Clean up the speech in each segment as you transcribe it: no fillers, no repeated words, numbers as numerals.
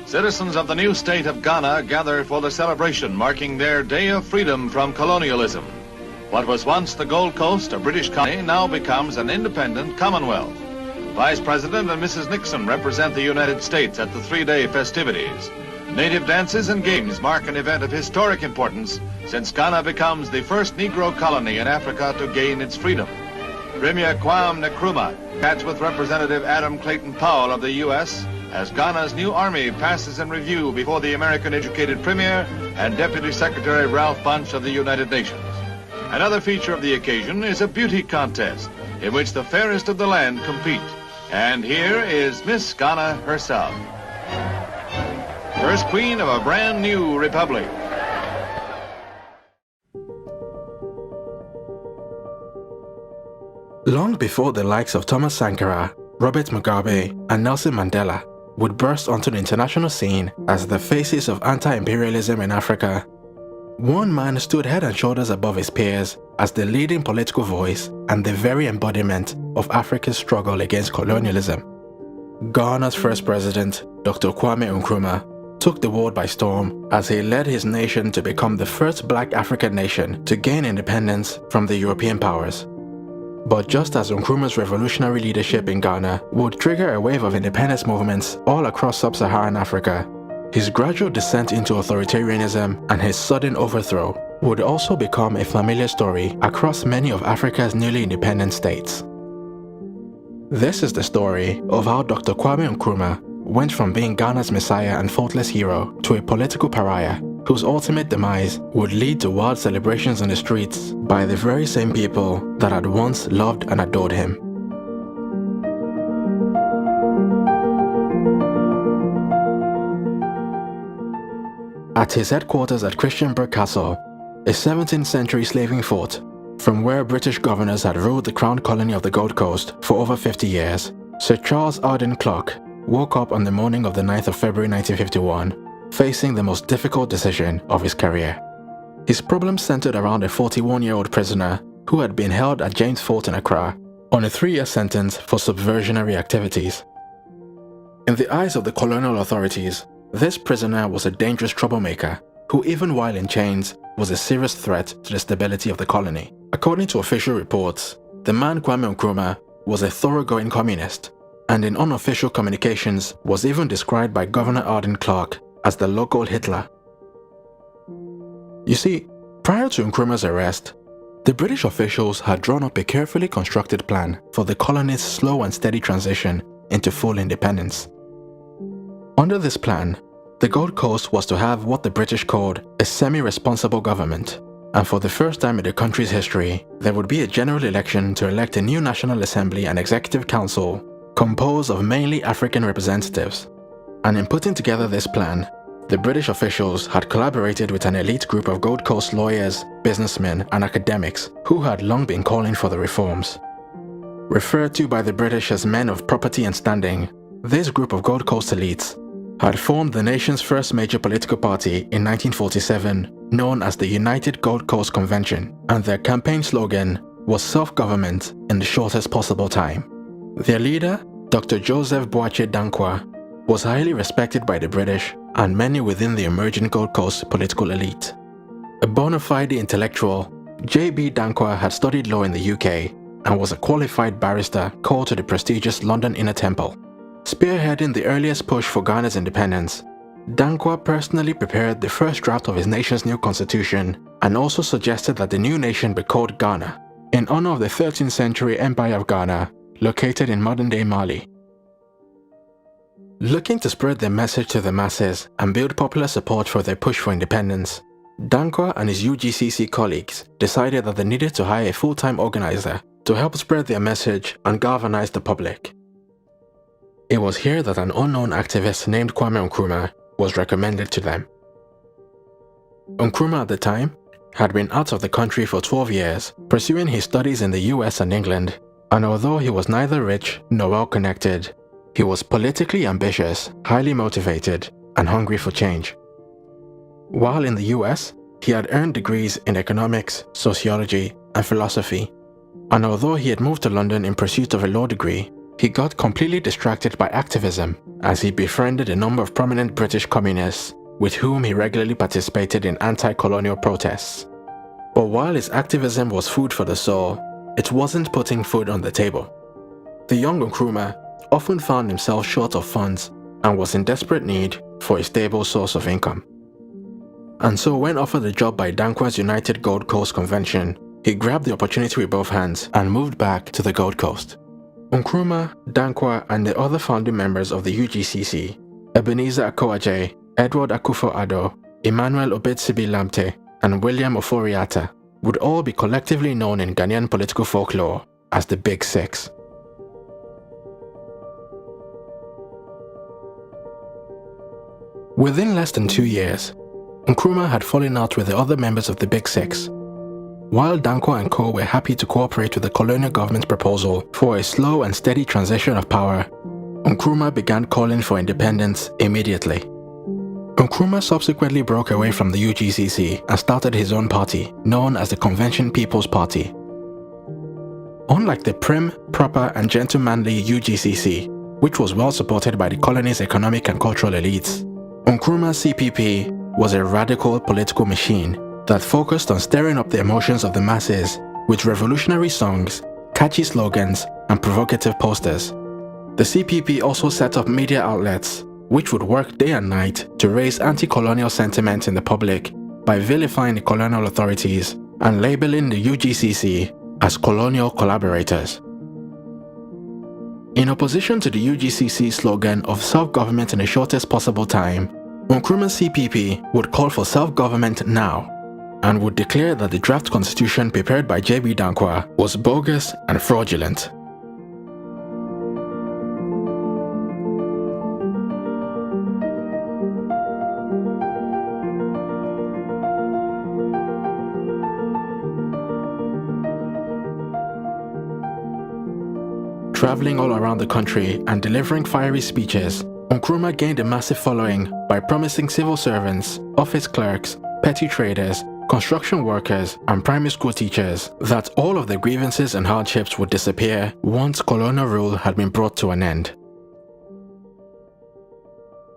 Citizens of the new state of Ghana gather for the celebration marking their Day of Freedom from colonialism. What was once the Gold Coast, a British colony, now becomes an independent Commonwealth. Vice President and Mrs. Nixon represent the United States at the three-day festivities. Native dances and games mark an event of historic importance since Ghana becomes the first Negro colony in Africa to gain its freedom. Premier Kwame Nkrumah chats with Representative Adam Clayton Powell of the U.S. as Ghana's new army passes in review before the American-educated Premier and Deputy Secretary Ralph Bunche of the United Nations. Another feature of the occasion is a beauty contest in which the fairest of the land compete. And here is Miss Ghana herself, first queen of a brand new republic. Long before the likes of Thomas Sankara, Robert Mugabe, and Nelson Mandela would burst onto the international scene as the faces of anti-imperialism in Africa, one man stood head and shoulders above his peers as the leading political voice and the very embodiment of Africa's struggle against colonialism. Ghana's first president, Dr. Kwame Nkrumah, took the world by storm as he led his nation to become the first black African nation to gain independence from the European powers. But just as Nkrumah's revolutionary leadership in Ghana would trigger a wave of independence movements all across sub-Saharan Africa, his gradual descent into authoritarianism and his sudden overthrow would also become a familiar story across many of Africa's newly independent states. This is the story of how Dr. Kwame Nkrumah went from being Ghana's messiah and faultless hero to a political pariah whose ultimate demise would lead to wild celebrations in the streets by the very same people that had once loved and adored him. At his headquarters at Christiansburg Castle, a 17th century slaving fort, from where British governors had ruled the crown colony of the Gold Coast for over 50 years, Sir Charles Arden Clarke woke up on the morning of the 9th of February 1951, facing the most difficult decision of his career. His problems centered around a 41-year-old prisoner who had been held at James Fort in Accra on a 3-year sentence for subversionary activities. In the eyes of the colonial authorities, this prisoner was a dangerous troublemaker who, even while in chains, was a serious threat to the stability of the colony. According to official reports, the man Kwame Nkrumah was a thoroughgoing communist, and in unofficial communications was even described by Governor Arden Clarke as the local Hitler. You see, prior to Nkrumah's arrest, the British officials had drawn up a carefully constructed plan for the colony's slow and steady transition into full independence. Under this plan, the Gold Coast was to have what the British called a semi-responsible government, and for the first time in the country's history, there would be a general election to elect a new National Assembly and Executive Council composed of mainly African representatives. And in putting together this plan, the British officials had collaborated with an elite group of Gold Coast lawyers, businessmen, and academics who had long been calling for the reforms. Referred to by the British as men of property and standing, this group of Gold Coast elites had formed the nation's first major political party in 1947, known as the United Gold Coast Convention, and their campaign slogan was self-government in the shortest possible time. Their leader, Dr. Joseph Boakai Dankwa, was highly respected by the British and many within the emerging Gold Coast political elite. A bona fide intellectual, J.B. Dankwa had studied law in the UK and was a qualified barrister called to the prestigious London Inner Temple. Spearheading the earliest push for Ghana's independence, Dankwa personally prepared the first draft of his nation's new constitution and also suggested that the new nation be called Ghana, in honor of the 13th century Empire of Ghana, located in modern-day Mali. Looking to spread their message to the masses and build popular support for their push for independence, Dankwa and his UGCC colleagues decided that they needed to hire a full-time organizer to help spread their message and galvanize the public. It was here that an unknown activist named Kwame Nkrumah was recommended to them. Nkrumah at the time had been out of the country for 12 years, pursuing his studies in the US and England, and although he was neither rich nor well-connected, he was politically ambitious, highly motivated, and hungry for change. While in the US, he had earned degrees in economics, sociology, and philosophy, and although he had moved to London in pursuit of a law degree, he got completely distracted by activism as he befriended a number of prominent British communists with whom he regularly participated in anti-colonial protests. But while his activism was food for the soul, it wasn't putting food on the table. The young Nkrumah often found himself short of funds and was in desperate need for a stable source of income. And so when offered a job by Dankwa's United Gold Coast Convention, he grabbed the opportunity with both hands and moved back to the Gold Coast. Nkrumah, Dankwa, and the other founding members of the UGCC, Ebenezer Akwaje, Edward Akufo-Addo, Emmanuel Obetsebi-Lamptey, and William Ofori-Atta, would all be collectively known in Ghanaian political folklore as the Big Six. Within less than 2 years, Nkrumah had fallen out with the other members of the Big Six. While Dankwa and co. were happy to cooperate with the colonial government's proposal for a slow and steady transition of power, Nkrumah began calling for independence immediately. Nkrumah subsequently broke away from the UGCC and started his own party, known as the Convention People's Party. Unlike the prim, proper, and gentlemanly UGCC, which was well supported by the colony's economic and cultural elites, Nkrumah's CPP was a radical political machine that focused on stirring up the emotions of the masses with revolutionary songs, catchy slogans, and provocative posters. The CPP also set up media outlets which would work day and night to raise anti-colonial sentiment in the public by vilifying the colonial authorities and labeling the UGCC as colonial collaborators. In opposition to the UGCC's slogan of self-government in the shortest possible time, Nkrumah's CPP would call for self-government now and would declare that the draft constitution prepared by J.B. Dankwa was bogus and fraudulent. Traveling all around the country and delivering fiery speeches, Nkrumah gained a massive following by promising civil servants, office clerks, petty traders, construction workers, and primary school teachers that all of their grievances and hardships would disappear once colonial rule had been brought to an end.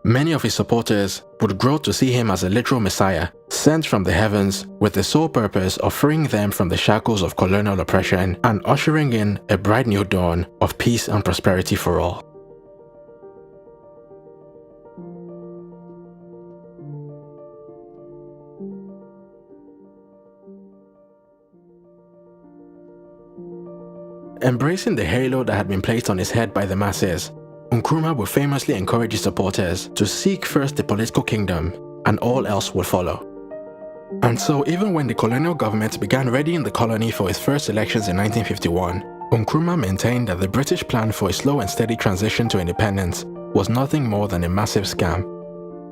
Many of his supporters would grow to see him as a literal messiah, sent from the heavens with the sole purpose of freeing them from the shackles of colonial oppression and ushering in a bright new dawn of peace and prosperity for all. Embracing the halo that had been placed on his head by the masses, Nkrumah would famously encourage his supporters to seek first the political kingdom, and all else would follow. And so even when the colonial government began readying the colony for its first elections in 1951, Nkrumah maintained that the British plan for a slow and steady transition to independence was nothing more than a massive scam.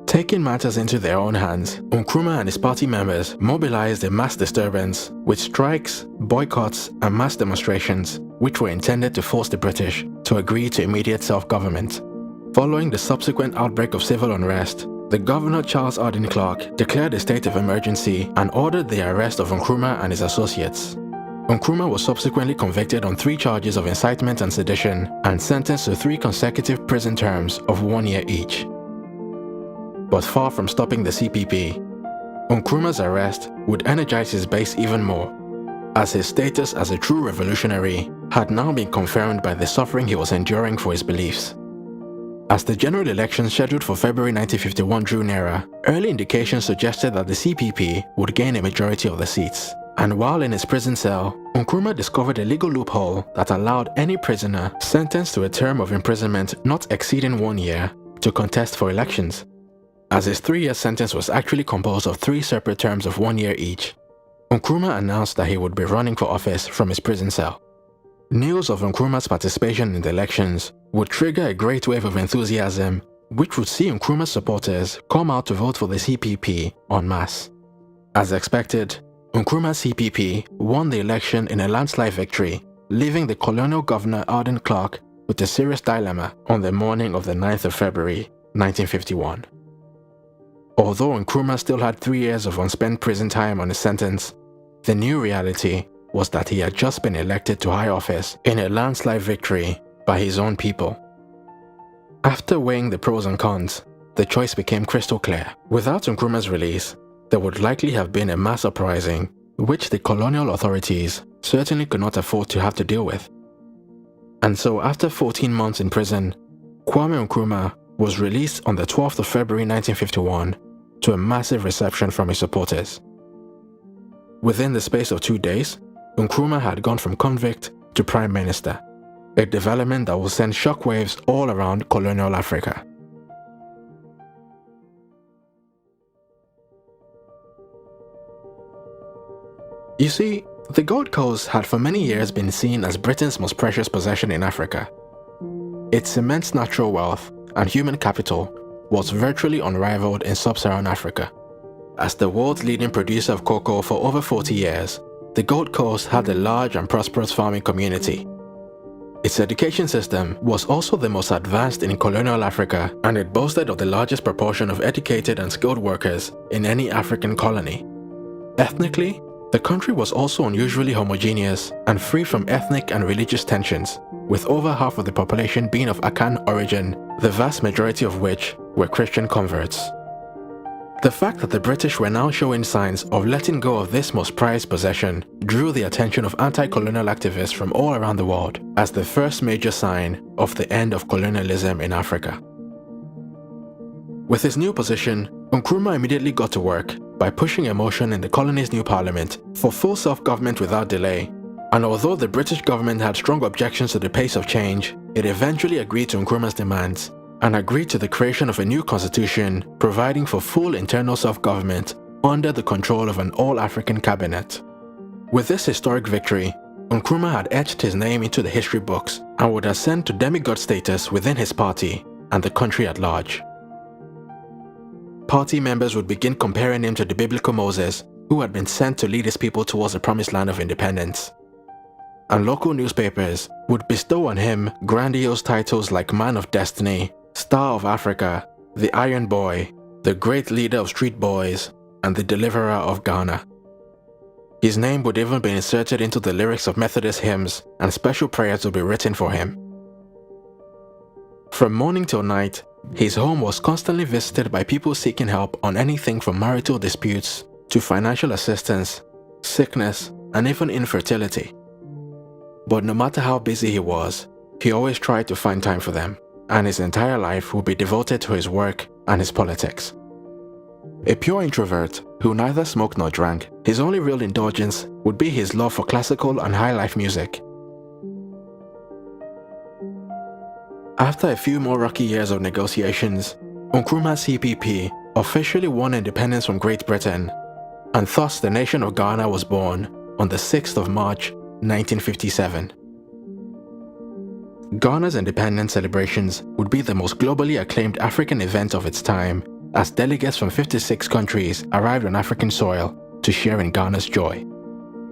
Taking matters into their own hands, Nkrumah and his party members mobilized a mass disturbance with strikes, boycotts, and mass demonstrations which were intended to force the British to agree to immediate self-government. Following the subsequent outbreak of civil unrest, the Governor Charles Arden Clark declared a state of emergency and ordered the arrest of Nkrumah and his associates. Nkrumah was subsequently convicted on 3 charges of incitement and sedition and sentenced to 3 consecutive prison terms of 1 year each. But far from stopping the CPP, Nkrumah's arrest would energize his base even more, as his status as a true revolutionary had now been confirmed by the suffering he was enduring for his beliefs. As the general election scheduled for February 1951 drew nearer, early indications suggested that the CPP would gain a majority of the seats. And while in his prison cell, Nkrumah discovered a legal loophole that allowed any prisoner sentenced to a term of imprisonment not exceeding 1 year to contest for elections. As his 3-year sentence was actually composed of 3 separate terms of 1 year each, Nkrumah announced that he would be running for office from his prison cell. News of Nkrumah's participation in the elections would trigger a great wave of enthusiasm, which would see Nkrumah's supporters come out to vote for the CPP en masse. As expected, Nkrumah's CPP won the election in a landslide victory, leaving the colonial governor Arden Clark with a serious dilemma on the morning of the 9th of February, 1951. Although Nkrumah still had 3 years of unspent prison time on his sentence, the new reality was that he had just been elected to high office in a landslide victory by his own people. After weighing the pros and cons, the choice became crystal clear. Without Nkrumah's release, there would likely have been a mass uprising, which the colonial authorities certainly could not afford to have to deal with. And so after 14 months in prison, Kwame Nkrumah was released on the 12th of February 1951 to a massive reception from his supporters. Within the space of 2 days, Nkrumah had gone from convict to prime minister, a development that will send shockwaves all around colonial Africa. You see, the Gold Coast had for many years been seen as Britain's most precious possession in Africa. Its immense natural wealth and human capital was virtually unrivaled in sub-Saharan Africa. As the world's leading producer of cocoa for over 40 years, the Gold Coast had a large and prosperous farming community. Its education system was also the most advanced in colonial Africa, and it boasted of the largest proportion of educated and skilled workers in any African colony. Ethnically, the country was also unusually homogeneous and free from ethnic and religious tensions, with over half of the population being of Akan origin, the vast majority of which were Christian converts. The fact that the British were now showing signs of letting go of this most prized possession drew the attention of anti-colonial activists from all around the world as the first major sign of the end of colonialism in Africa. With his new position, Nkrumah immediately got to work by pushing a motion in the colony's new parliament for full self-government without delay, and although the British government had strong objections to the pace of change, it eventually agreed to Nkrumah's demands and agreed to the creation of a new constitution providing for full internal self-government under the control of an all-African cabinet. With this historic victory, Nkrumah had etched his name into the history books and would ascend to demigod status within his party and the country at large. Party members would begin comparing him to the biblical Moses, who had been sent to lead his people towards the promised land of independence. And local newspapers would bestow on him grandiose titles like Man of Destiny, Star of Africa, the Iron Boy, the Great Leader of Street Boys, and the Deliverer of Ghana. His name would even be inserted into the lyrics of Methodist hymns, and special prayers would be written for him. From morning till night, his home was constantly visited by people seeking help on anything from marital disputes to financial assistance, sickness, and even infertility. But no matter how busy he was, he always tried to find time for them, and his entire life would be devoted to his work and his politics. A pure introvert who neither smoked nor drank, his only real indulgence would be his love for classical and high life music. After a few more rocky years of negotiations, Nkrumah's CPP officially won independence from Great Britain, and thus the nation of Ghana was born on the 6th of March, 1957. Ghana's independence celebrations would be the most globally acclaimed African event of its time, as delegates from 56 countries arrived on African soil to share in Ghana's joy.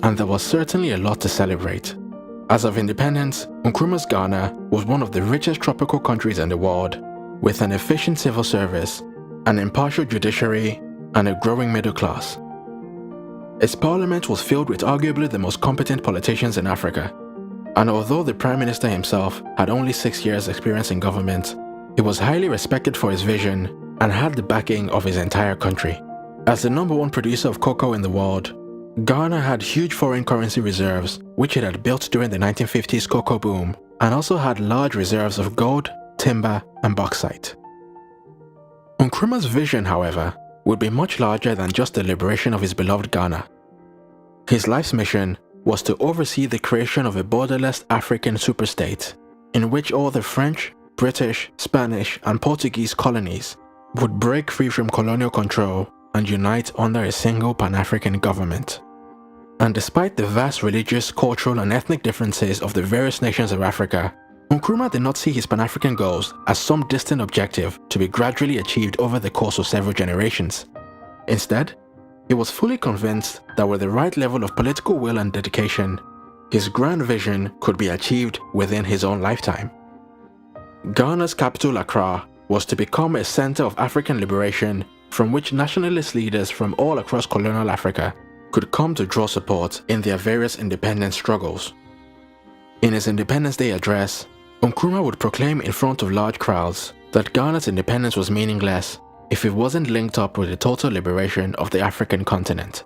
And there was certainly a lot to celebrate. As of independence, Nkrumah's Ghana was one of the richest tropical countries in the world, with an efficient civil service, an impartial judiciary, and a growing middle class. Its parliament was filled with arguably the most competent politicians in Africa, and although the Prime Minister himself had only 6 years' experience in government, he was highly respected for his vision and had the backing of his entire country. As the #1 producer of cocoa in the world, Ghana had huge foreign currency reserves which it had built during the 1950s cocoa boom, and also had large reserves of gold, timber, and bauxite. Nkrumah's vision, however, would be much larger than just the liberation of his beloved Ghana. His life's mission was to oversee the creation of a borderless African superstate, in which all the French, British, Spanish, and Portuguese colonies would break free from colonial control and unite under a single Pan-African government. And despite the vast religious, cultural, and ethnic differences of the various nations of Africa, Nkrumah did not see his Pan-African goals as some distant objective to be gradually achieved over the course of several generations. Instead, he was fully convinced that with the right level of political will and dedication, his grand vision could be achieved within his own lifetime. Ghana's capital, Accra, was to become a center of African liberation from which nationalist leaders from all across colonial Africa could come to draw support in their various independence struggles. In his Independence Day address, Nkrumah would proclaim in front of large crowds that Ghana's independence was meaningless if it wasn't linked up with the total liberation of the African continent.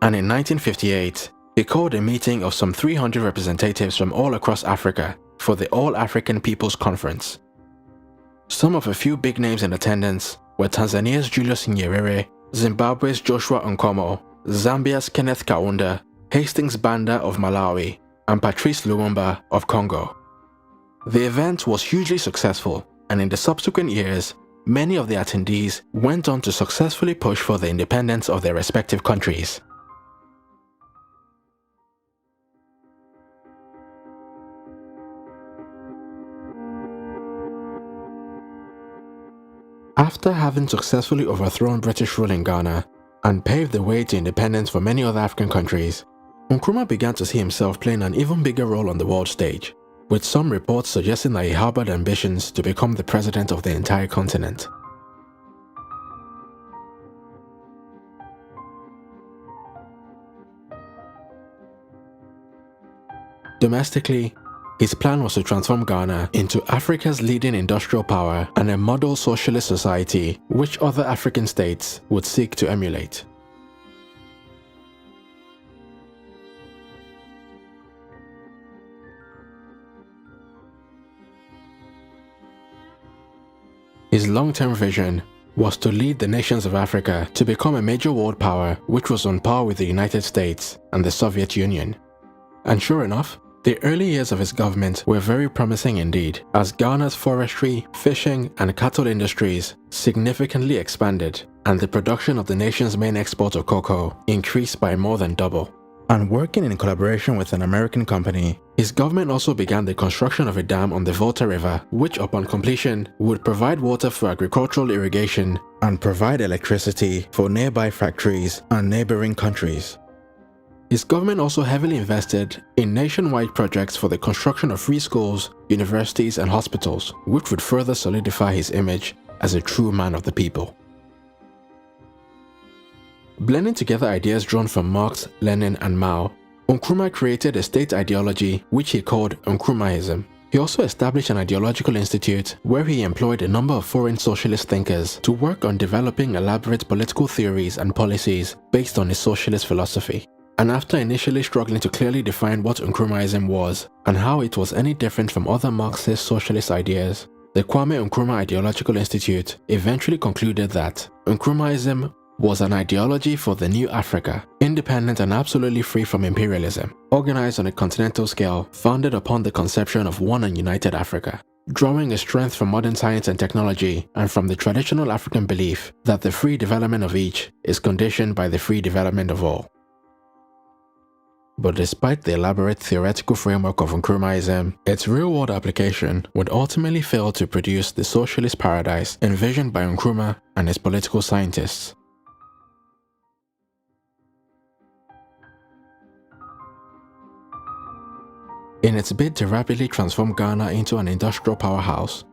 And in 1958, he called a meeting of some 300 representatives from all across Africa for the All-African People's Conference. Some of a few big names in attendance were Tanzania's Julius Nyerere, Zimbabwe's Joshua Nkomo, Zambia's Kenneth Kaunda, Hastings Banda of Malawi, and Patrice Lumumba of Congo. The event was hugely successful, and in the subsequent years, many of the attendees went on to successfully push for the independence of their respective countries. After having successfully overthrown British rule in Ghana and paved the way to independence for many other African countries, Nkrumah began to see himself playing an even bigger role on the world stage, with some reports suggesting that he harbored ambitions to become the president of the entire continent. Domestically, his plan was to transform Ghana into Africa's leading industrial power and a model socialist society which other African states would seek to emulate. His long-term vision was to lead the nations of Africa to become a major world power which was on par with the United States and the Soviet Union. And sure enough, the early years of his government were very promising indeed, as Ghana's forestry, fishing, and cattle industries significantly expanded, and the production of the nation's main export of cocoa increased by more than double. And working in collaboration with an American company, his government also began the construction of a dam on the Volta River, which upon completion would provide water for agricultural irrigation and provide electricity for nearby factories and neighboring countries. His government also heavily invested in nationwide projects for the construction of free schools, universities, and hospitals, which would further solidify his image as a true man of the people. Blending together ideas drawn from Marx, Lenin, and Mao, Nkrumah created a state ideology which he called Nkrumahism. He also established an ideological institute where he employed a number of foreign socialist thinkers to work on developing elaborate political theories and policies based on his socialist philosophy. And after initially struggling to clearly define what Nkrumahism was and how it was any different from other Marxist socialist ideas, the Kwame Nkrumah Ideological Institute eventually concluded that Nkrumahism was an ideology for the new Africa, independent and absolutely free from imperialism, organized on a continental scale founded upon the conception of one and united Africa, drawing a strength from modern science and technology and from the traditional African belief that the free development of each is conditioned by the free development of all. But despite the elaborate theoretical framework of Nkrumahism, its real-world application would ultimately fail to produce the socialist paradise envisioned by Nkrumah and his political scientists. In its bid to rapidly transform Ghana into an industrial powerhouse,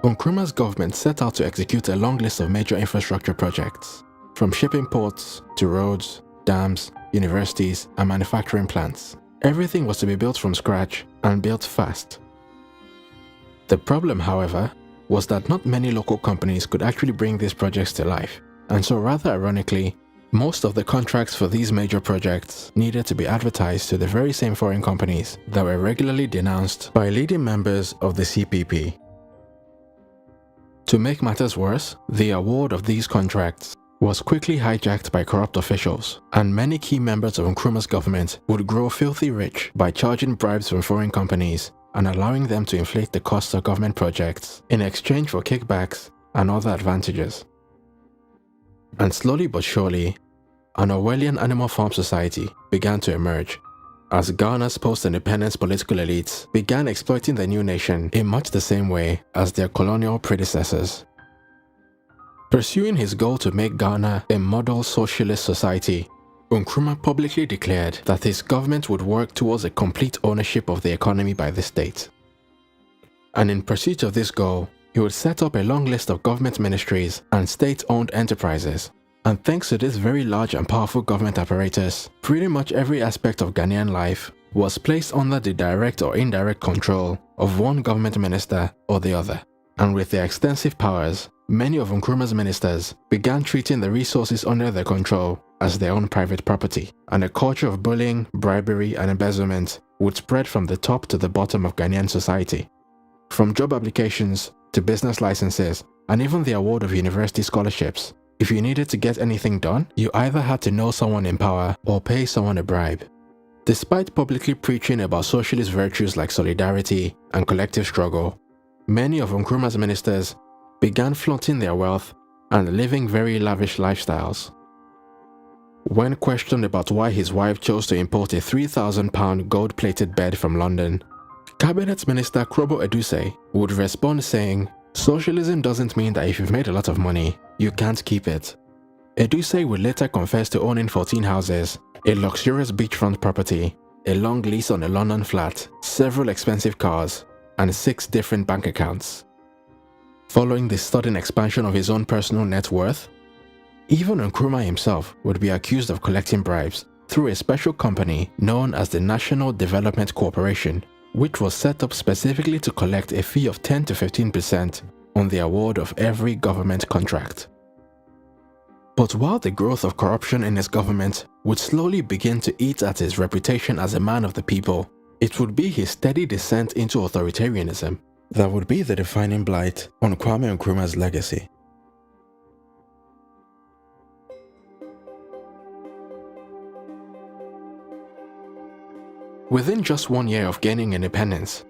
Nkrumah's government set out to execute a long list of major infrastructure projects, from shipping ports to roads, dams, universities, and manufacturing plants. Everything was to be built from scratch and built fast. The problem, however, was that not many local companies could actually bring these projects to life, and so rather ironically, most of the contracts for these major projects needed to be advertised to the very same foreign companies that were regularly denounced by leading members of the CPP. To make matters worse, the award of these contracts was quickly hijacked by corrupt officials, and many key members of Nkrumah's government would grow filthy rich by charging bribes from foreign companies and allowing them to inflate the costs of government projects in exchange for kickbacks and other advantages. And slowly but surely, an Orwellian animal farm society began to emerge, as Ghana's post-independence political elites began exploiting the new nation in much the same way as their colonial predecessors. Pursuing his goal to make Ghana a model socialist society, Nkrumah publicly declared that his government would work towards a complete ownership of the economy by the state. And in pursuit of this goal, he would set up a long list of government ministries and state-owned enterprises. And thanks to this very large and powerful government apparatus, pretty much every aspect of Ghanaian life was placed under the direct or indirect control of one government minister or the other. And with their extensive powers, many of Nkrumah's ministers began treating the resources under their control as their own private property, and a culture of bullying, bribery, and embezzlement would spread from the top to the bottom of Ghanaian society. From job applications to business licenses, and even the award of university scholarships, if you needed to get anything done, you either had to know someone in power or pay someone a bribe. Despite publicly preaching about socialist virtues like solidarity and collective struggle, many of Nkrumah's ministers began flaunting their wealth and living very lavish lifestyles. When questioned about why his wife chose to import a £3,000 gold-plated bed from London, Cabinet Minister Krobo Edusei would respond saying, "Socialism doesn't mean that if you've made a lot of money, you can't keep it." Edusei would later confess to owning 14 houses, a luxurious beachfront property, a long lease on a London flat, several expensive cars, and 6 different bank accounts. Following the sudden expansion of his own personal net worth, even Nkrumah himself would be accused of collecting bribes through a special company known as the National Development Corporation, which was set up specifically to collect a fee of 10 to 15% on the award of every government contract. But while the growth of corruption in his government would slowly begin to eat at his reputation as a man of the people, it would be his steady descent into authoritarianism that would be the defining blight on Kwame Nkrumah's legacy. Within just 1 year of gaining independence,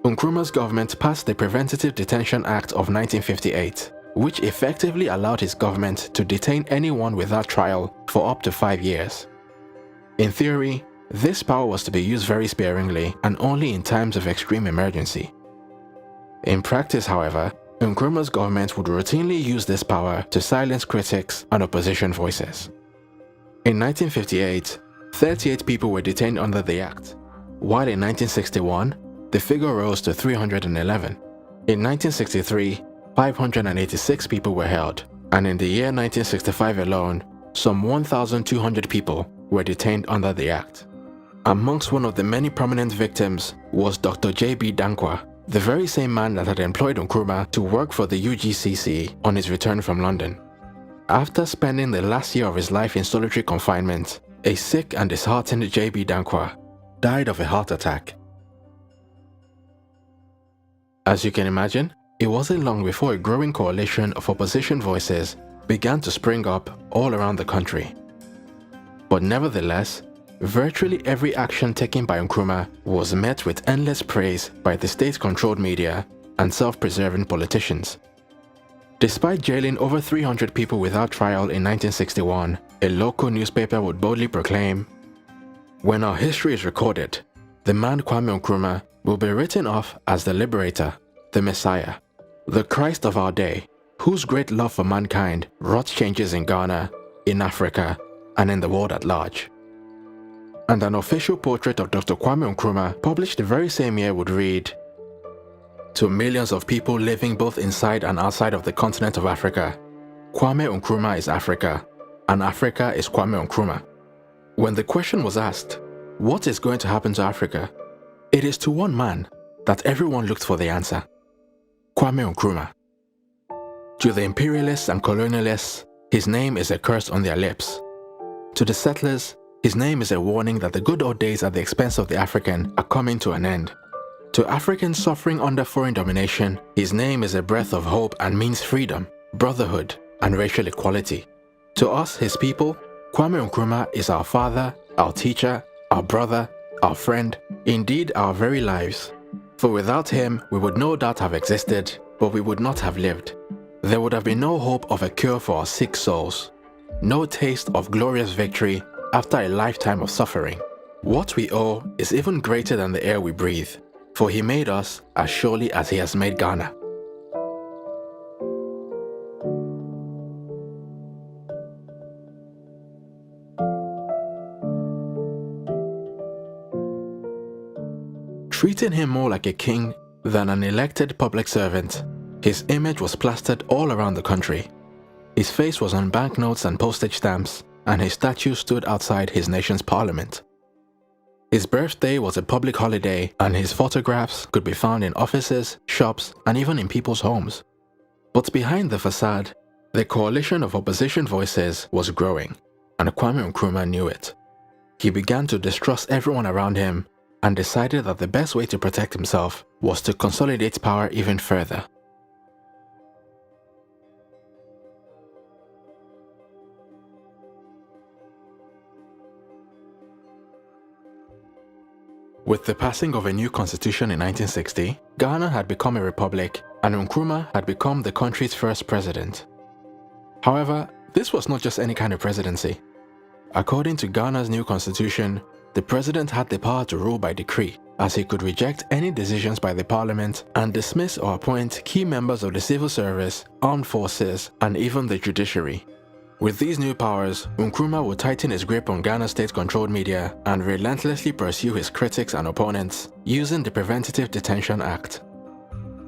Nkrumah's government passed the Preventative Detention Act of 1958, which effectively allowed his government to detain anyone without trial for up to 5 years. In theory, this power was to be used very sparingly and only in times of extreme emergency. In practice, however, Nkrumah's government would routinely use this power to silence critics and opposition voices. In 1958, 38 people were detained under the act, while in 1961, the figure rose to 311. In 1963, 586 people were held, and in the year 1965 alone, some 1,200 people were detained under the act. Amongst one of the many prominent victims was Dr. J.B. Dankwa, the very same man that had employed Nkrumah to work for the UGCC on his return from London. After spending the last year of his life in solitary confinement, a sick and disheartened J.B. Dankwa died of a heart attack. As you can imagine, it wasn't long before a growing coalition of opposition voices began to spring up all around the country. But nevertheless, virtually every action taken by Nkrumah was met with endless praise by the state-controlled media and self-preserving politicians. Despite jailing over 300 people without trial in 1961, a local newspaper would boldly proclaim, "When our history is recorded, the man Kwame Nkrumah will be written off as the liberator, the Messiah, the Christ of our day, whose great love for mankind wrought changes in Ghana, in Africa, and in the world at large." And an official portrait of Dr. Kwame Nkrumah, published the very same year, would read, "To millions of people living both inside and outside of the continent of Africa, Kwame Nkrumah is Africa, and Africa is Kwame Nkrumah." When the question was asked, what is going to happen to Africa? It is to one man that everyone looked for the answer: Kwame Nkrumah. To the imperialists and colonialists, his name is a curse on their lips. To the settlers, his name is a warning that the good old days at the expense of the African are coming to an end. To Africans suffering under foreign domination, his name is a breath of hope and means freedom, brotherhood, and racial equality. To us, his people, Kwame Nkrumah is our father, our teacher, our brother, our friend, indeed our very lives. For without him, we would no doubt have existed, but we would not have lived. There would have been no hope of a cure for our sick souls, no taste of glorious victory after a lifetime of suffering. What we owe is even greater than the air we breathe, for he made us as surely as he has made Ghana. Treating him more like a king than an elected public servant, his image was plastered all around the country. His face was on banknotes and postage stamps, and his statue stood outside his nation's parliament. His birthday was a public holiday, and his photographs could be found in offices, shops, and even in people's homes. But behind the facade, the coalition of opposition voices was growing, and Kwame Nkrumah knew it. He began to distrust everyone around him and decided that the best way to protect himself was to consolidate power even further. With the passing of a new constitution in 1960, Ghana had become a republic and Nkrumah had become the country's first president. However, this was not just any kind of presidency. According to Ghana's new constitution, the president had the power to rule by decree, as he could reject any decisions by the parliament and dismiss or appoint key members of the civil service, armed forces, and even the judiciary. With these new powers, Nkrumah would tighten his grip on Ghana's state-controlled media and relentlessly pursue his critics and opponents using the Preventative Detention Act.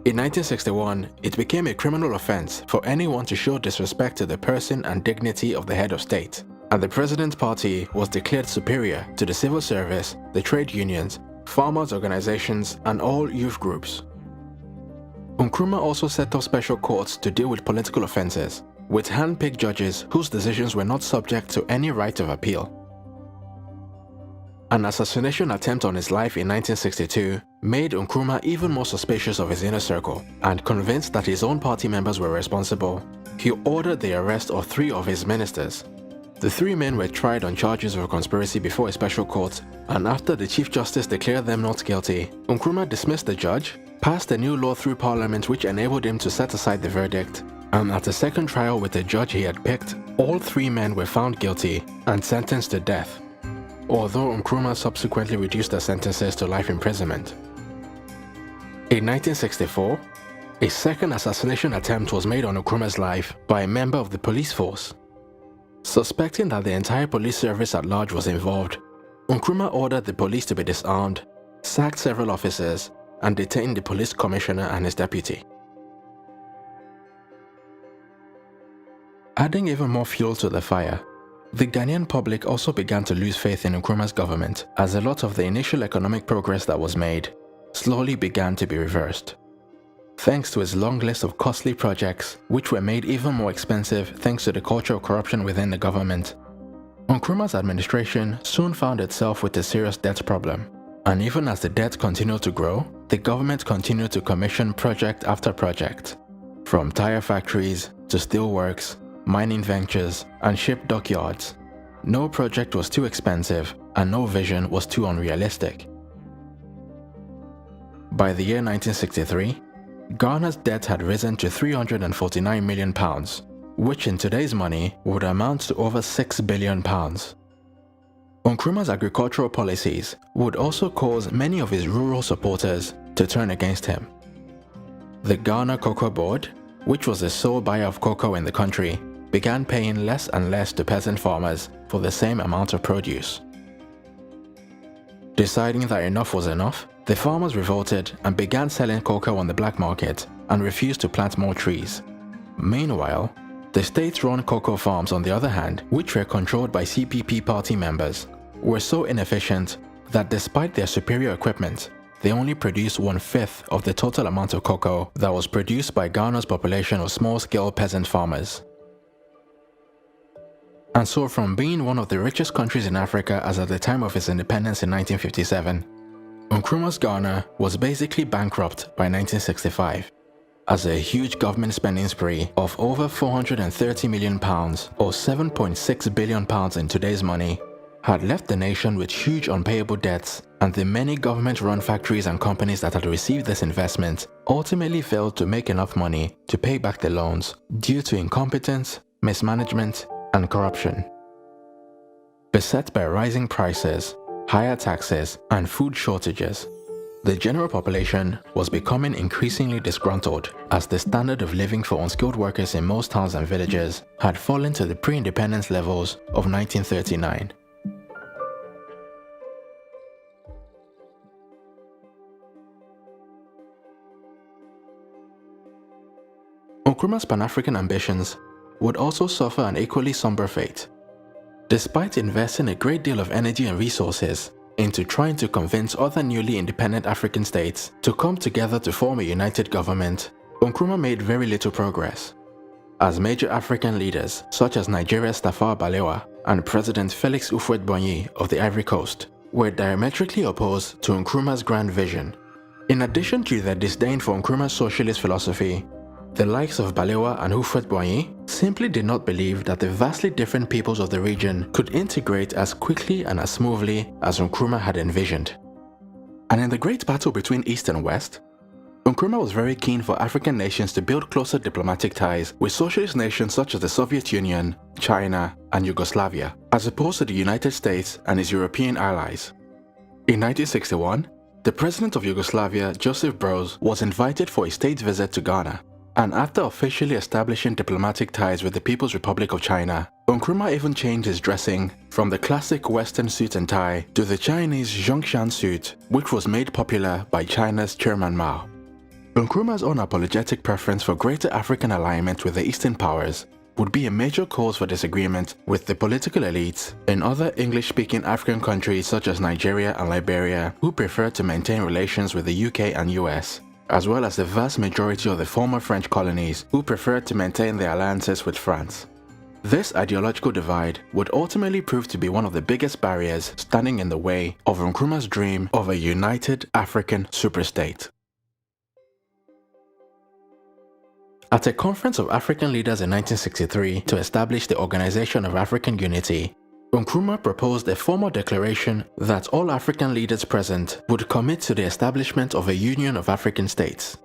In 1961, it became a criminal offense for anyone to show disrespect to the person and dignity of the head of state, and the president's party was declared superior to the civil service, the trade unions, farmers' organizations, and all youth groups. Nkrumah also set up special courts to deal with political offenses, with hand-picked judges whose decisions were not subject to any right of appeal. An assassination attempt on his life in 1962 made Nkrumah even more suspicious of his inner circle, and convinced that his own party members were responsible, he ordered the arrest of 3 of his ministers. The 3 men were tried on charges of conspiracy before a special court, and after the Chief Justice declared them not guilty, Nkrumah dismissed the judge, passed a new law through parliament which enabled him to set aside the verdict, and at a second trial with the judge he had picked, all 3 men were found guilty and sentenced to death, although Nkrumah subsequently reduced their sentences to life imprisonment. In 1964, a second assassination attempt was made on Nkrumah's life by a member of the police force. Suspecting that the entire police service at large was involved, Nkrumah ordered the police to be disarmed, sacked several officers, and detained the police commissioner and his deputy. Adding even more fuel to the fire, the Ghanaian public also began to lose faith in Nkrumah's government, as a lot of the initial economic progress that was made slowly began to be reversed. Thanks to his long list of costly projects, which were made even more expensive thanks to the culture of corruption within the government, Nkrumah's administration soon found itself with a serious debt problem. And even as the debt continued to grow, the government continued to commission project after project, from tire factories to steel works, mining ventures, and ship dockyards. No project was too expensive and no vision was too unrealistic. By the year 1963, Ghana's debt had risen to £349 million, which in today's money would amount to over £6 billion. Nkrumah's agricultural policies would also cause many of his rural supporters to turn against him. The Ghana Cocoa Board, which was the sole buyer of cocoa in the country, began paying less and less to peasant farmers for the same amount of produce. Deciding that enough was enough, the farmers revolted and began selling cocoa on the black market and refused to plant more trees. Meanwhile, the state-run cocoa farms, on the other hand, which were controlled by CPP party members, were so inefficient that despite their superior equipment, they only produced 1/5 of the total amount of cocoa that was produced by Ghana's population of small-scale peasant farmers. And so from being one of the richest countries in Africa as at the time of its independence in 1957, Nkrumah's Ghana was basically bankrupt by 1965, as a huge government spending spree of over £430 million or £7.6 billion in today's money had left the nation with huge unpayable debts, and the many government-run factories and companies that had received this investment ultimately failed to make enough money to pay back the loans due to incompetence, mismanagement, and corruption. Beset by rising prices, higher taxes, and food shortages, the general population was becoming increasingly disgruntled as the standard of living for unskilled workers in most towns and villages had fallen to the pre-independence levels of 1939. Nkrumah's Pan-African ambitions would also suffer an equally somber fate. Despite investing a great deal of energy and resources, into trying to convince other newly independent African states to come together to form a united government, Nkrumah made very little progress, as major African leaders such as Nigeria's Tafawa Balewa and President Felix Houphouët-Boigny of the Ivory Coast were diametrically opposed to Nkrumah's grand vision. In addition to their disdain for Nkrumah's socialist philosophy, the likes of Balewa and Houphouët-Boigny simply did not believe that the vastly different peoples of the region could integrate as quickly and as smoothly as Nkrumah had envisioned. And in the great battle between East and West, Nkrumah was very keen for African nations to build closer diplomatic ties with socialist nations such as the Soviet Union, China, and Yugoslavia, as opposed to the United States and its European allies. In 1961, the president of Yugoslavia, Josip Broz, was invited for a state visit to Ghana, and after officially establishing diplomatic ties with the People's Republic of China, Nkrumah even changed his dressing from the classic Western suit and tie to the Chinese Zhongshan suit, which was made popular by China's Chairman Mao. Nkrumah's unapologetic preference for greater African alignment with the Eastern powers would be a major cause for disagreement with the political elites in other English-speaking African countries such as Nigeria and Liberia, who preferred to maintain relations with the UK and US, as well as the vast majority of the former French colonies who preferred to maintain their alliances with France. This ideological divide would ultimately prove to be one of the biggest barriers standing in the way of Nkrumah's dream of a united African superstate. At a conference of African leaders in 1963 to establish the Organization of African Unity, Nkrumah proposed a formal declaration that all African leaders present would commit to the establishment of a Union of African States.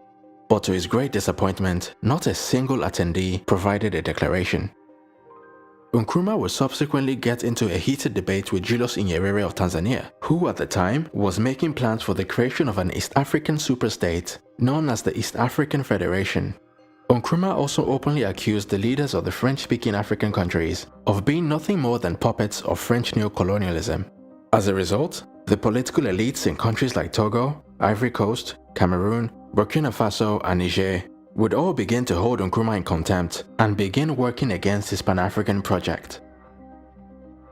But to his great disappointment, not a single attendee provided a declaration. Nkrumah would subsequently get into a heated debate with Julius Nyerere of Tanzania, who at the time was making plans for the creation of an East African superstate known as the East African Federation. Nkrumah also openly accused the leaders of the French-speaking African countries of being nothing more than puppets of French neocolonialism. As a result, the political elites in countries like Togo, Ivory Coast, Cameroon, Burkina Faso, and Niger would all begin to hold Nkrumah in contempt and begin working against his Pan-African project.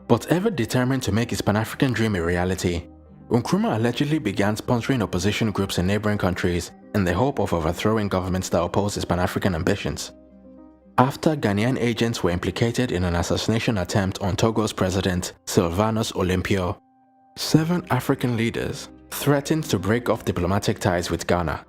But ever determined to make his Pan-African dream a reality, Nkrumah allegedly began sponsoring opposition groups in neighboring countries in the hope of overthrowing governments that opposed his Pan-African ambitions. After Ghanaian agents were implicated in an assassination attempt on Togo's president, Sylvanus Olympio, 7 African leaders threatened to break off diplomatic ties with Ghana.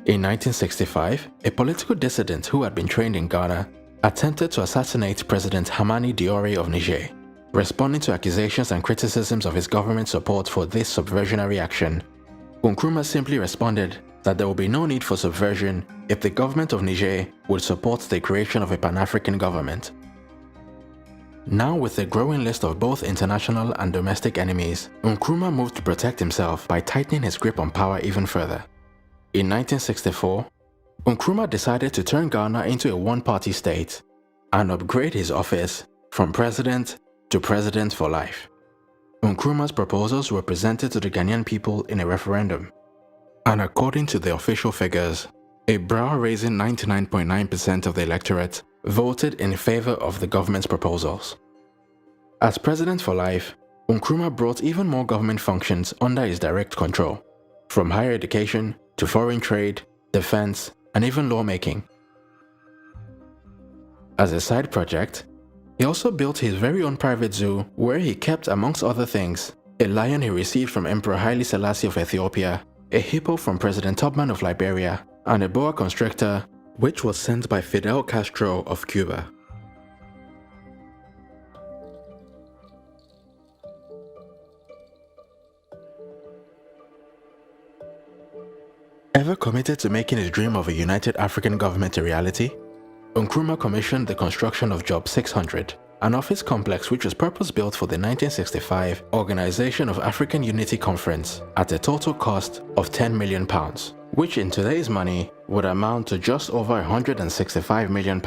In 1965, a political dissident who had been trained in Ghana attempted to assassinate President Hamani Diori of Niger. Responding to accusations and criticisms of his government's support for this subversionary action, Nkrumah simply responded that there would be no need for subversion if the government of Niger would support the creation of a Pan-African government. Now with a growing list of both international and domestic enemies, Nkrumah moved to protect himself by tightening his grip on power even further. In 1964, Nkrumah decided to turn Ghana into a one-party state and upgrade his office from president to president for life. Nkrumah's proposals were presented to the Ghanaian people in a referendum, and according to the official figures, a brow-raising 99.9% of the electorate voted in favor of the government's proposals. As president for life, Nkrumah brought even more government functions under his direct control, from higher education to foreign trade, defense, and even lawmaking. As a side project, he also built his very own private zoo where he kept, amongst other things, a lion he received from Emperor Haile Selassie of Ethiopia, a hippo from President Tubman of Liberia, and a boa constrictor which was sent by Fidel Castro of Cuba. Ever committed to making his dream of a united African government a reality, Nkrumah commissioned the construction of Job 600, an office complex which was purpose-built for the 1965 Organization of African Unity Conference at a total cost of £10 million, which in today's money would amount to just over £165 million.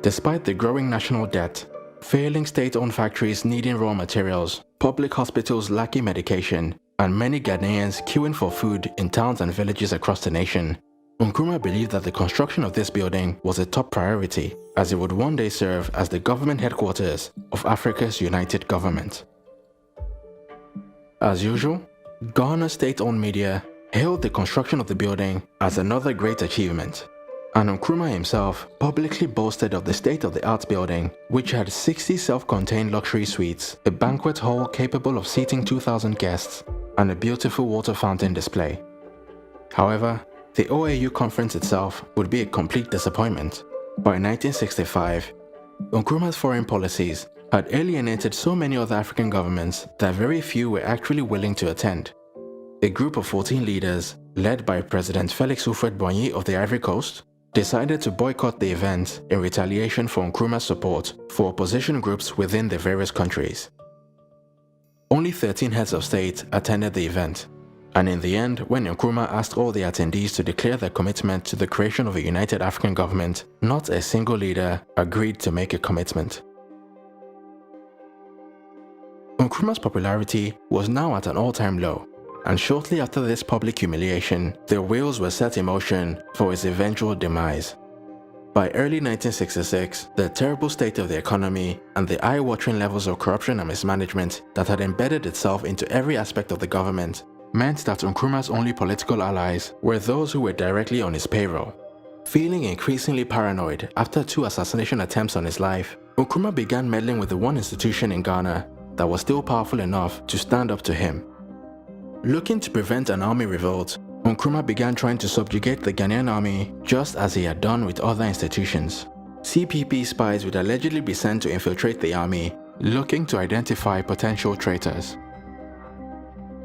Despite the growing national debt, failing state-owned factories needing raw materials, public hospitals lacking medication, and many Ghanaians queuing for food in towns and villages across the nation, Nkrumah believed that the construction of this building was a top priority, as it would one day serve as the government headquarters of Africa's united government. As usual, Ghana's state-owned media hailed the construction of the building as another great achievement, and Nkrumah himself publicly boasted of the state-of-the-art building, which had 60 self-contained luxury suites, a banquet hall capable of seating 2,000 guests, and a beautiful water fountain display. However, the OAU conference itself would be a complete disappointment. By 1965, Nkrumah's foreign policies had alienated so many other African governments that very few were actually willing to attend. A group of 14 leaders, led by President Felix Houphouët-Boigny of the Ivory Coast, decided to boycott the event in retaliation for Nkrumah's support for opposition groups within the various countries. Only 13 heads of state attended the event, and in the end, when Nkrumah asked all the attendees to declare their commitment to the creation of a united African government, not a single leader agreed to make a commitment. Nkrumah's popularity was now at an all-time low, and shortly after this public humiliation, the wheels were set in motion for his eventual demise. By early 1966, the terrible state of the economy and the eye-watering levels of corruption and mismanagement that had embedded itself into every aspect of the government meant that Nkrumah's only political allies were those who were directly on his payroll. Feeling increasingly paranoid after 2 assassination attempts on his life, Nkrumah began meddling with the one institution in Ghana that was still powerful enough to stand up to him. Looking to prevent an army revolt, Nkrumah began trying to subjugate the Ghanaian army just as he had done with other institutions. CPP spies would allegedly be sent to infiltrate the army, looking to identify potential traitors.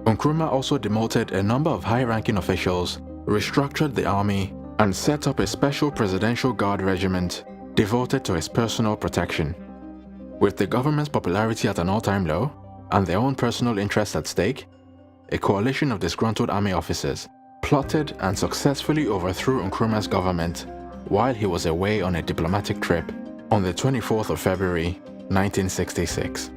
Nkrumah also demoted a number of high-ranking officials, restructured the army, and set up a special presidential guard regiment devoted to his personal protection. With the government's popularity at an all-time low, and their own personal interests at stake, a coalition of disgruntled army officers plotted and successfully overthrew Nkrumah's government while he was away on a diplomatic trip on the 24th of February, 1966.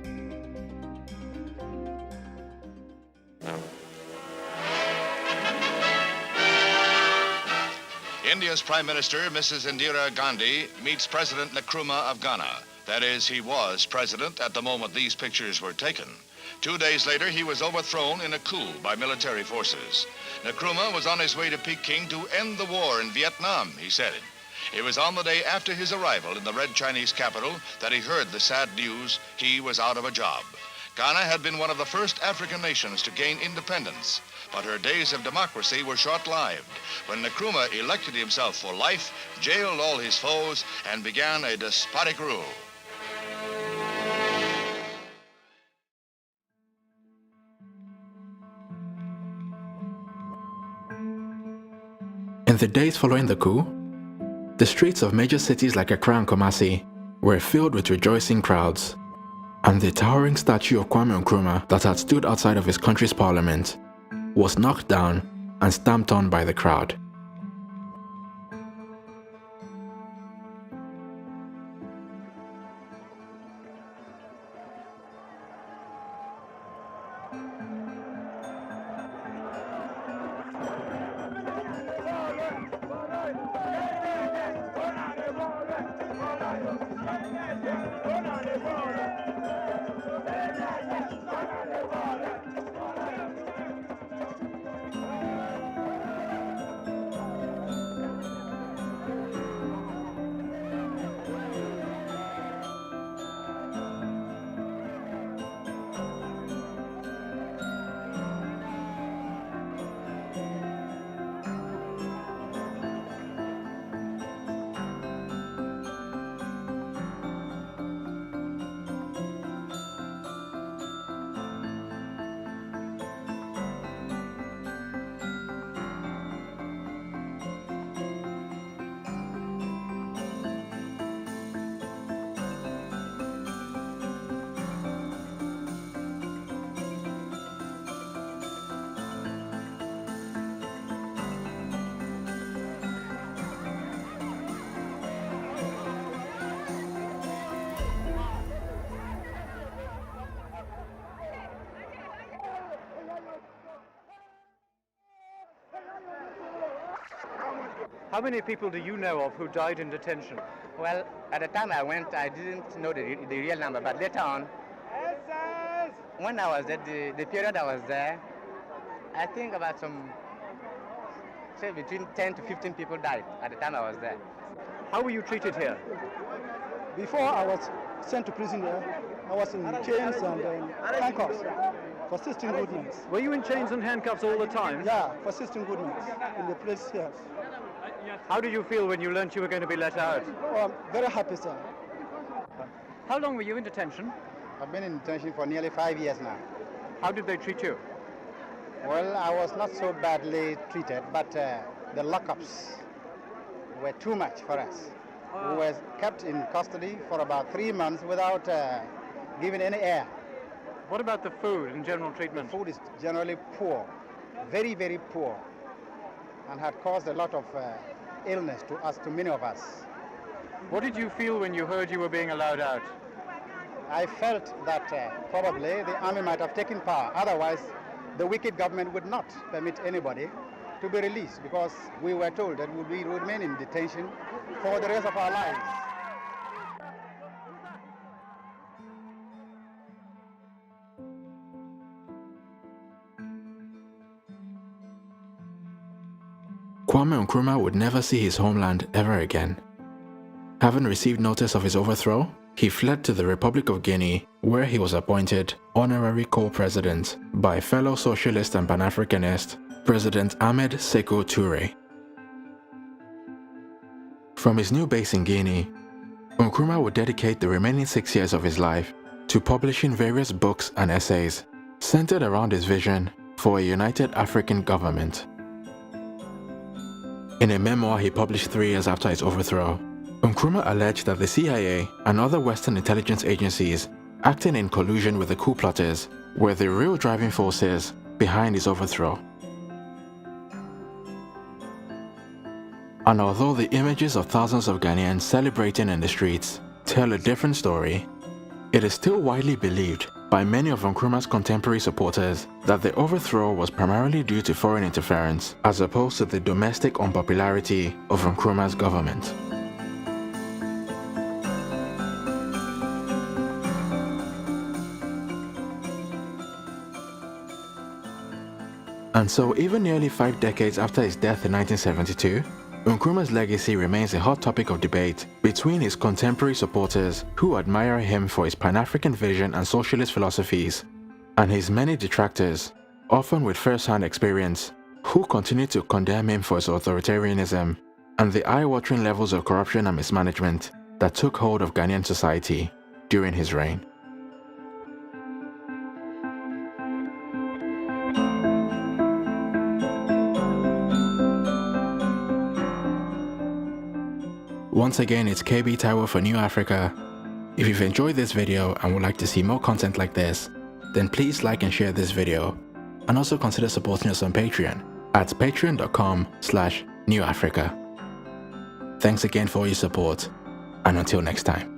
India's Prime Minister, Mrs. Indira Gandhi, meets President Nkrumah of Ghana. That is, he was president at the moment these pictures were taken. 2 days later, he was overthrown in a coup by military forces. Nkrumah was on his way to Peking to end the war in Vietnam, he said. It was on the day after his arrival in the Red Chinese capital that he heard the sad news he was out of a job. Ghana had been one of the first African nations to gain independence, but her days of democracy were short-lived when Nkrumah elected himself for life, jailed all his foes, and began a despotic rule. In the days following the coup, the streets of major cities like Accra and Kumasi were filled with rejoicing crowds, and the towering statue of Kwame Nkrumah that had stood outside of his country's parliament was knocked down and stamped on by the crowd. How many people do you know of who died in detention? Well, at the time I went, I didn't know the real number, but later on, when I was there, the period I was there, I think about say between 10 to 15 people died at the time I was there. How were you treated here? Before I was sent to prison there, I was in chains and handcuffs for 16 good months. Were you in chains and handcuffs all the time? Yeah, for 16 good months in the place here. How did you feel when you learnt you were going to be let out? Oh, I'm very happy, sir. How long were you in detention? I've been in detention for nearly 5 years now. How did they treat you? Well, I was not so badly treated, but the lockups were too much for us. We were kept in custody for about 3 months without given any air. What about the food and general treatment? The food is generally poor, very, very poor, and had caused a lot of illness to us, to many of us. What did you feel when you heard you were being allowed out? I felt that probably the army might have taken power. Otherwise, the wicked government would not permit anybody to be released, because we were told that we would remain in detention for the rest of our lives. Kwame Nkrumah would never see his homeland ever again. Having received notice of his overthrow, he fled to the Republic of Guinea, where he was appointed honorary co-president by fellow socialist and Pan-Africanist President Ahmed Sékou Touré. From his new base in Guinea, Nkrumah would dedicate the remaining 6 years of his life to publishing various books and essays centered around his vision for a united African government. In a memoir he published 3 years after his overthrow, Nkrumah alleged that the CIA and other Western intelligence agencies acting in collusion with the coup plotters were the real driving forces behind his overthrow. And although the images of thousands of Ghanaians celebrating in the streets tell a different story, it is still widely believed by many of Nkrumah's contemporary supporters that the overthrow was primarily due to foreign interference as opposed to the domestic unpopularity of Nkrumah's government. And so even nearly 5 decades after his death in 1972, Nkrumah's legacy remains a hot topic of debate between his contemporary supporters who admire him for his Pan-African vision and socialist philosophies, and his many detractors, often with first-hand experience, who continue to condemn him for his authoritarianism and the eye-watering levels of corruption and mismanagement that took hold of Ghanaian society during his reign. Once again, it's KB Taiwo for New Africa. If you've enjoyed this video and would like to see more content like this, then please like and share this video, and also consider supporting us on Patreon at patreon.com/newafrica. Thanks again for your support, and until next time.